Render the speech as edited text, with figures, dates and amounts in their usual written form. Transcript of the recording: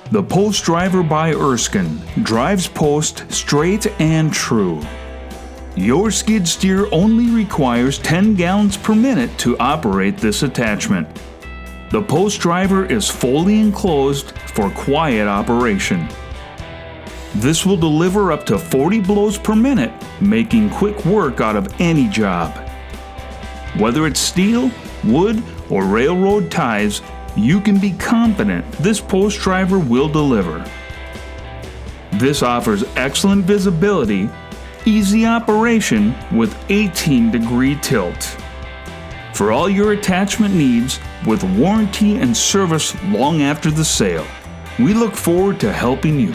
The Post Driver by Erskine drives post straight and true. Your skid steer only requires 10 gallons per minute to operate this attachment. The Post Driver is fully enclosed for quiet operation. This will deliver up to 40 blows per minute, making quick work out of any job. Whether it's steel, wood, or railroad ties, you can be confident this Post Driver will deliver. This offers excellent visibility, easy operation with 18-degree tilt. For all your attachment needs, with warranty and service long after the sale, we look forward to helping you.